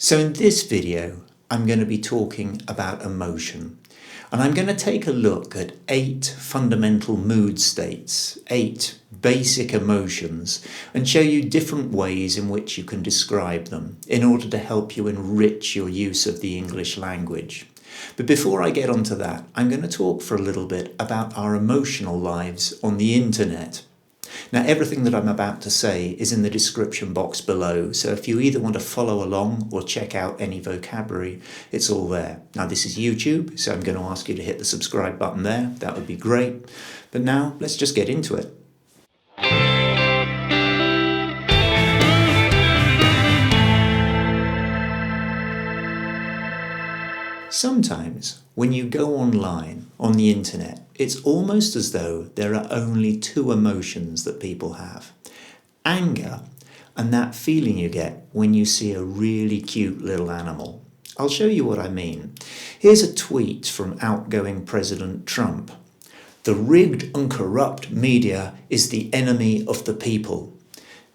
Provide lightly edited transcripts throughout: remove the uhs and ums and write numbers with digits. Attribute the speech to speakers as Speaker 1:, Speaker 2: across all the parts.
Speaker 1: So in this video, I'm going to be talking about emotion. And I'm going to take a look at 8 fundamental mood states, 8 basic emotions, and show you different ways in which you can describe them in order to help you enrich your use of the English language. But before I get onto that, I'm going to talk for a little bit about our emotional lives on the internet. Now, everything that I'm about to say is in the description box below, so if you either want to follow along or check out any vocabulary, it's all there. Now, this is YouTube, so I'm going to ask you to hit the subscribe button there. That would be great. But now, let's just get into it. Sometimes, when you go online, on the internet, it's almost as though there are only 2 emotions that people have. Anger, and that feeling you get when you see a really cute little animal. I'll show you what I mean. Here's a tweet from outgoing President Trump. "The rigged and corrupt media is the enemy of the people."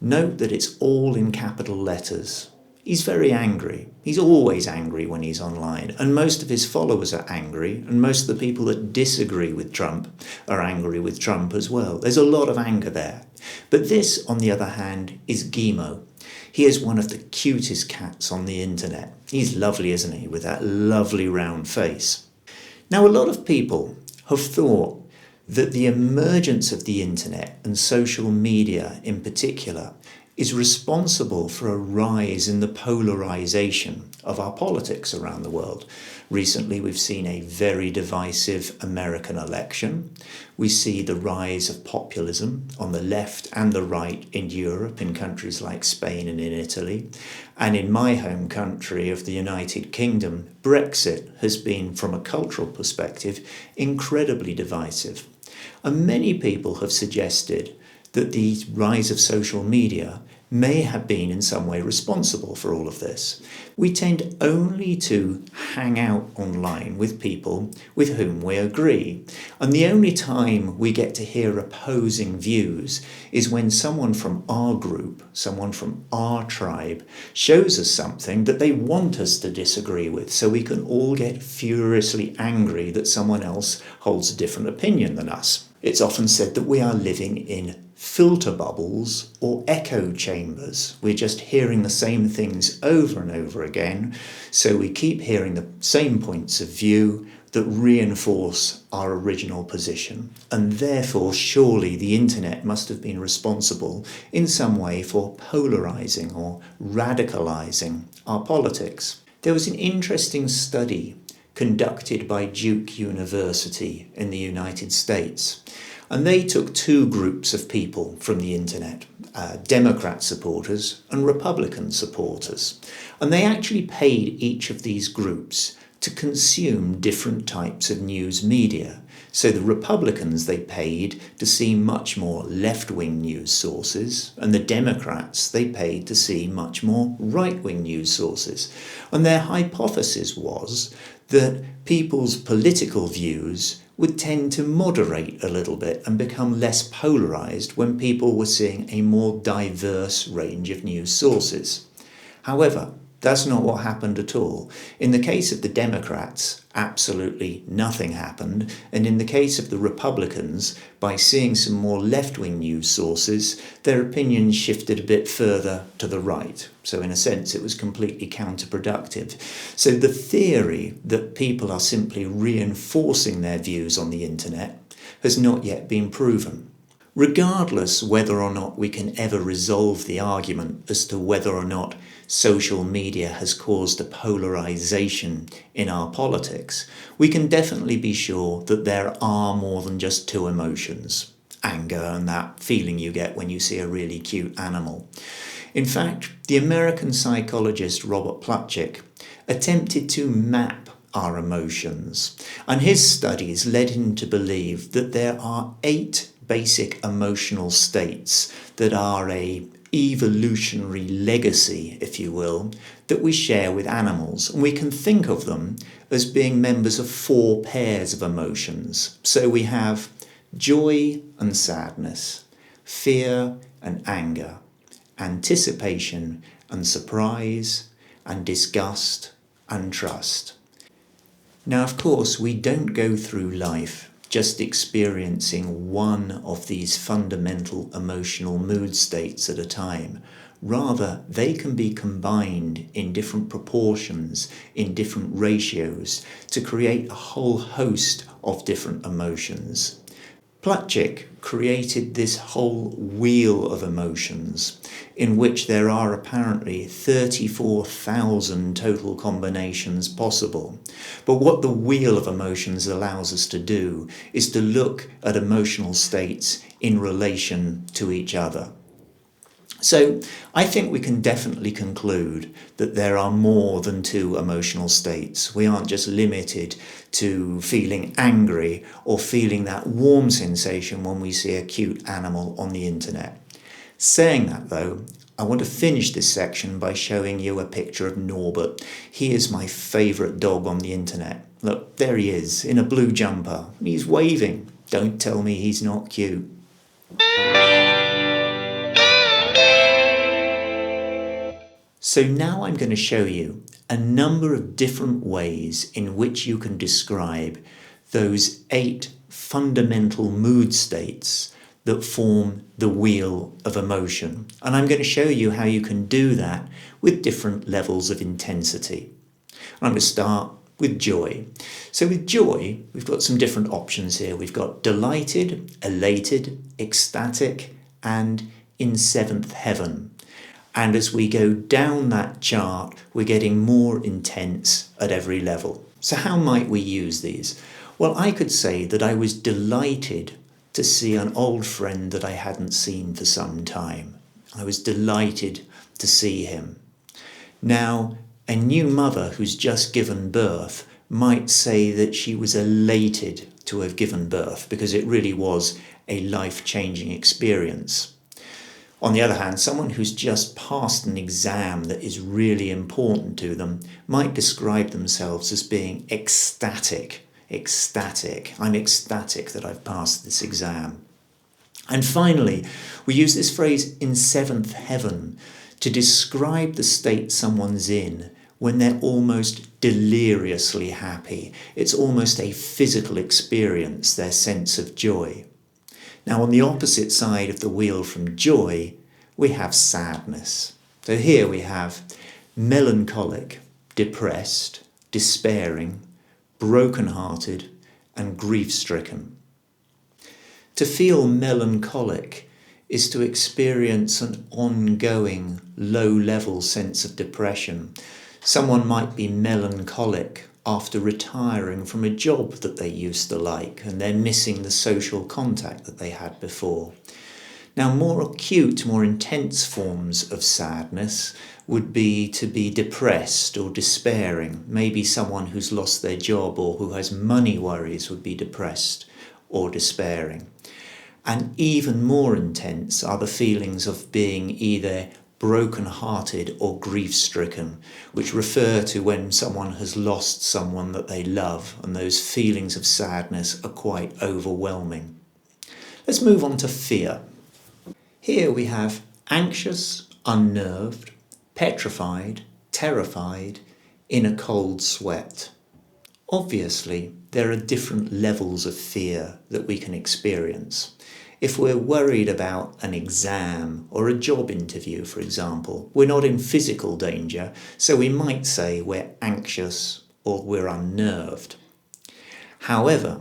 Speaker 1: Note that it's all in capital letters. He's very angry. He's always angry when he's online, and most of his followers are angry, and most of the people that disagree with Trump are angry with Trump as well. There's a lot of anger there. But this, on the other hand, is Gimo. He is one of the cutest cats on the internet. He's lovely, isn't he, with that lovely round face. Now, a lot of people have thought that the emergence of the internet and social media in particular is responsible for a rise in the polarization of our politics around the world. Recently, we've seen a very divisive American election. We see the rise of populism on the left and the right in Europe, in countries like Spain and in Italy. And in my home country of the United Kingdom, Brexit has been, from a cultural perspective, incredibly divisive. And many people have suggested that the rise of social media may have been in some way responsible for all of this. We tend only to hang out online with people with whom we agree. And the only time we get to hear opposing views is when someone from our group, someone from our tribe, shows us something that they want us to disagree with, so we can all get furiously angry that someone else holds a different opinion than us. It's often said that we are living in filter bubbles or echo chambers. We're just hearing the same things over and over again, so we keep hearing the same points of view that reinforce our original position. And therefore, surely the internet must have been responsible in some way for polarizing or radicalizing our politics. There was an interesting study conducted by Duke University in the United States. And they took 2 groups of people from the internet, Democrat supporters and Republican supporters. And they actually paid each of these groups to consume different types of news media. So the Republicans, they paid to see much more left-wing news sources, and the Democrats, they paid to see much more right-wing news sources. And their hypothesis was that people's political views would tend to moderate a little bit and become less polarized when people were seeing a more diverse range of news sources. However, that's not what happened at all. In the case of the Democrats, absolutely nothing happened. And in the case of the Republicans, by seeing some more left-wing news sources, their opinions shifted a bit further to the right. So in a sense, it was completely counterproductive. So the theory that people are simply reinforcing their views on the internet has not yet been proven. Regardless whether or not we can ever resolve the argument as to whether or not social media has caused a polarization in our politics, we can definitely be sure that there are more than just 2 emotions, anger and that feeling you get when you see a really cute animal. In fact, the American psychologist Robert Plutchik attempted to map our emotions, and his studies led him to believe that there are 8 basic emotional states that are a evolutionary legacy, if you will, that we share with animals. And we can think of them as being members of 4 pairs of emotions. So we have joy and sadness, fear and anger, anticipation and surprise, and disgust and trust. Now, of course, we don't go through life just experiencing one of these fundamental emotional mood states at a time. Rather, they can be combined in different proportions, in different ratios, to create a whole host of different emotions. Plutchik created this whole wheel of emotions, in which there are apparently 34,000 total combinations possible. But what the wheel of emotions allows us to do is to look at emotional states in relation to each other. So I think we can definitely conclude that there are more than two emotional states. We aren't just limited to feeling angry or feeling that warm sensation when we see a cute animal on the internet. Saying that though, I want to finish this section by showing you a picture of Norbert. He is my favourite dog on the internet. Look, there he is in a blue jumper. He's waving. Don't tell me he's not cute. So now I'm going to show you a number of different ways in which you can describe those 8 fundamental mood states that form the wheel of emotion. And I'm going to show you how you can do that with different levels of intensity. I'm going to start with joy. So with joy, we've got some different options here. We've got delighted, elated, ecstatic, and in 7th heaven. And as we go down that chart, we're getting more intense at every level. So how might we use these? Well, I could say that I was delighted to see an old friend that I hadn't seen for some time. I was delighted to see him. Now, a new mother who's just given birth might say that she was elated to have given birth because it really was a life-changing experience. On the other hand, someone who's just passed an exam that is really important to them might describe themselves as being ecstatic. I'm ecstatic that I've passed this exam. And finally, we use this phrase in 7th heaven to describe the state someone's in when they're almost deliriously happy. It's almost a physical experience, their sense of joy. Now, on the opposite side of the wheel from joy, we have sadness. So here we have melancholic, depressed, despairing, broken-hearted, and grief-stricken. To feel melancholic is to experience an ongoing, low-level sense of depression. Someone might be melancholic after retiring from a job that they used to like and they're missing the social contact that they had before. Now, more acute, more intense forms of sadness would be to be depressed or despairing. Maybe someone who's lost their job or who has money worries would be depressed or despairing. And even more intense are the feelings of being either broken-hearted or grief-stricken, which refer to when someone has lost someone that they love, and those feelings of sadness are quite overwhelming. Let's move on to fear. Here we have anxious, unnerved, petrified, terrified, in a cold sweat. Obviously, there are different levels of fear that we can experience. If we're worried about an exam or a job interview, for example, we're not in physical danger, so we might say we're anxious or we're unnerved. However,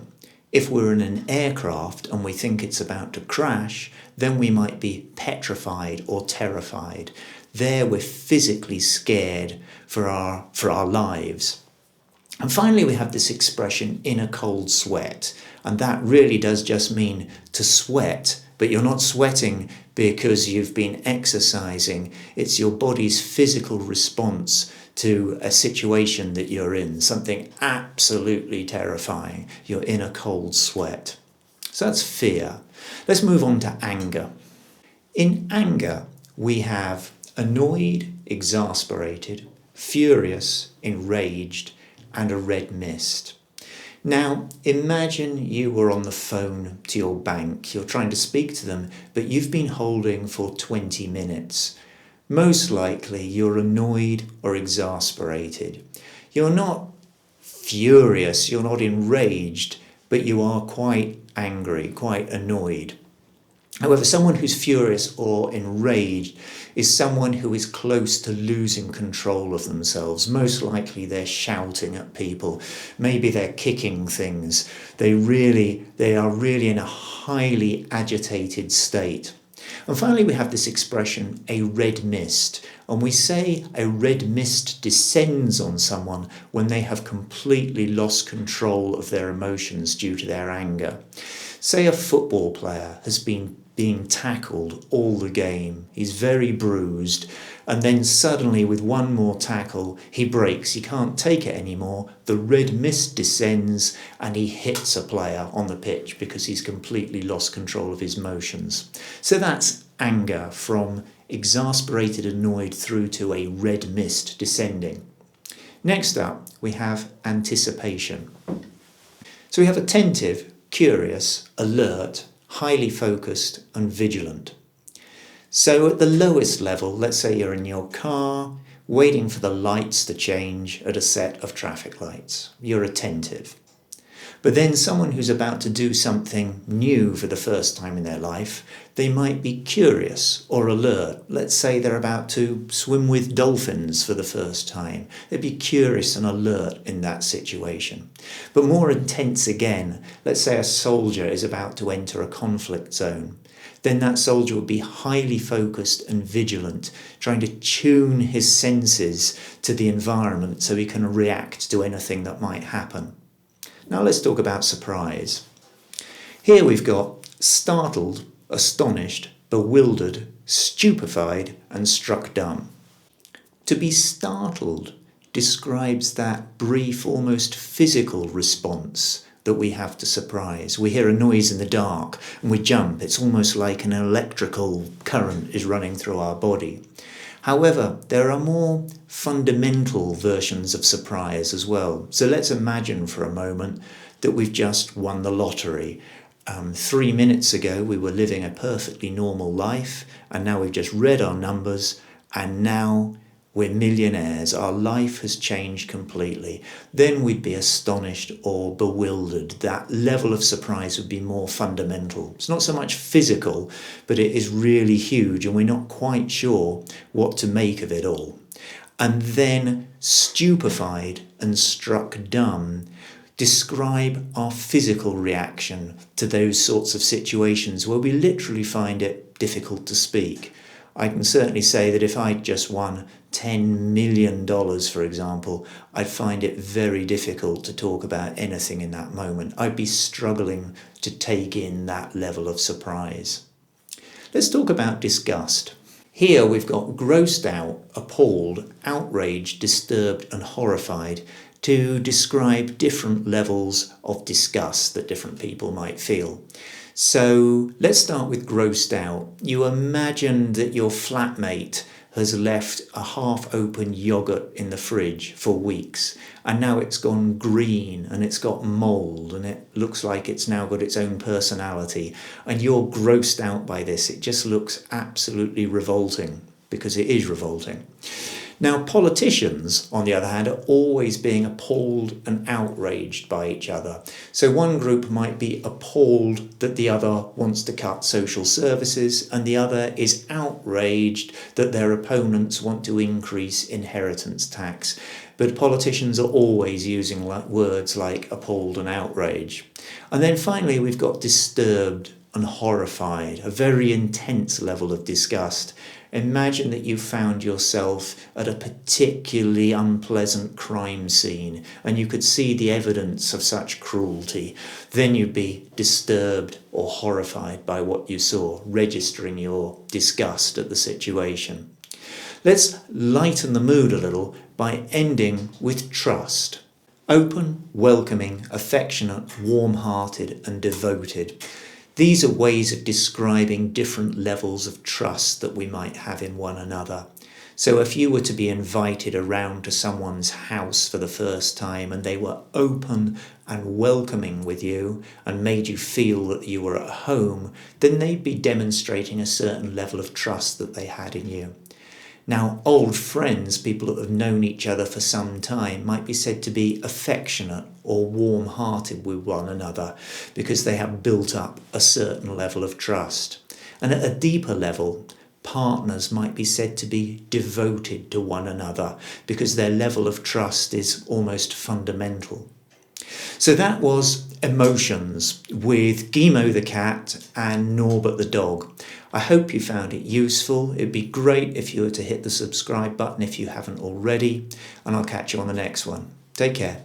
Speaker 1: if we're in an aircraft and we think it's about to crash, then we might be petrified or terrified. There we're physically scared for our lives. And finally, we have this expression, in a cold sweat. And that really does just mean to sweat, but you're not sweating because you've been exercising. It's your body's physical response to a situation that you're in, something absolutely terrifying. You're in a cold sweat. So that's fear. Let's move on to anger. In anger, we have annoyed, exasperated, furious, enraged, and a red mist. Now, imagine you were on the phone to your bank. You're trying to speak to them, but you've been holding for 20 minutes. Most likely you're annoyed or exasperated. You're not furious, you're not enraged, but you are quite angry, quite annoyed. However, someone who's furious or enraged is someone who is close to losing control of themselves. Most likely they're shouting at people. Maybe they're kicking things. They are really in a highly agitated state. And finally, we have this expression, a red mist. And we say a red mist descends on someone when they have completely lost control of their emotions due to their anger. Say a football player has been being tackled all the game. He's very bruised. And then suddenly, with one more tackle, he breaks. He can't take it anymore. The red mist descends and he hits a player on the pitch because he's completely lost control of his emotions. So that's anger, from exasperated, annoyed through to a red mist descending. Next up, we have anticipation. So we have attentive, curious, alert, highly focused and vigilant. So at the lowest level, let's say you're in your car, waiting for the lights to change at a set of traffic lights. You're attentive. But then someone who's about to do something new for the first time in their life, they might be curious or alert. Let's say they're about to swim with dolphins for the first time. They'd be curious and alert in that situation. But more intense again, let's say a soldier is about to enter a conflict zone. Then that soldier would be highly focused and vigilant, trying to tune his senses to the environment so he can react to anything that might happen. Now let's talk about surprise. Here we've got startled, astonished, bewildered, stupefied, and struck dumb. To be startled describes that brief, almost physical response that we have to surprise. We hear a noise in the dark and we jump. It's almost like an electrical current is running through our body. However, there are more fundamental versions of surprise as well. So let's imagine for a moment that we've just won the lottery. 3 minutes ago, we were living a perfectly normal life, and now we've just read our numbers, and now we're millionaires. Our life has changed completely. Then we'd be astonished or bewildered. That level of surprise would be more fundamental. It's not so much physical, but it is really huge, and we're not quite sure what to make of it all. And then stupefied and struck dumb describe our physical reaction to those sorts of situations where we literally find it difficult to speak. I can certainly say that if I'd just won $10 million, for example, I'd find it very difficult to talk about anything in that moment. I'd be struggling to take in that level of surprise. Let's talk about disgust. Here we've got grossed out, appalled, outraged, disturbed and horrified to describe different levels of disgust that different people might feel. So let's start with grossed out. You imagine that your flatmate has left a half-open yogurt in the fridge for weeks, and now it's gone green and it's got mould and it looks like it's now got its own personality, and you're grossed out by this. It just looks absolutely revolting, because it is revolting. Now, politicians, on the other hand, are always being appalled and outraged by each other. So one group might be appalled that the other wants to cut social services, and the other is outraged that their opponents want to increase inheritance tax. But politicians are always using words like appalled and outraged. And then finally, we've got disturbed and horrified, a very intense level of disgust. Imagine that you found yourself at a particularly unpleasant crime scene and you could see the evidence of such cruelty. Then you'd be disturbed or horrified by what you saw, registering your disgust at the situation. Let's lighten the mood a little by ending with trust. Open, welcoming, affectionate, warm-hearted and devoted. These are ways of describing different levels of trust that we might have in one another. So if you were to be invited around to someone's house for the first time and they were open and welcoming with you and made you feel that you were at home, then they'd be demonstrating a certain level of trust that they had in you. Now, old friends, people that have known each other for some time, might be said to be affectionate or warm-hearted with one another because they have built up a certain level of trust. And at a deeper level, partners might be said to be devoted to one another because their level of trust is almost fundamental. So that was Emotions with Gimo the cat and Norbert the dog. I hope you found it useful. It'd be great if you were to hit the subscribe button if you haven't already, and I'll catch you on the next one. Take care.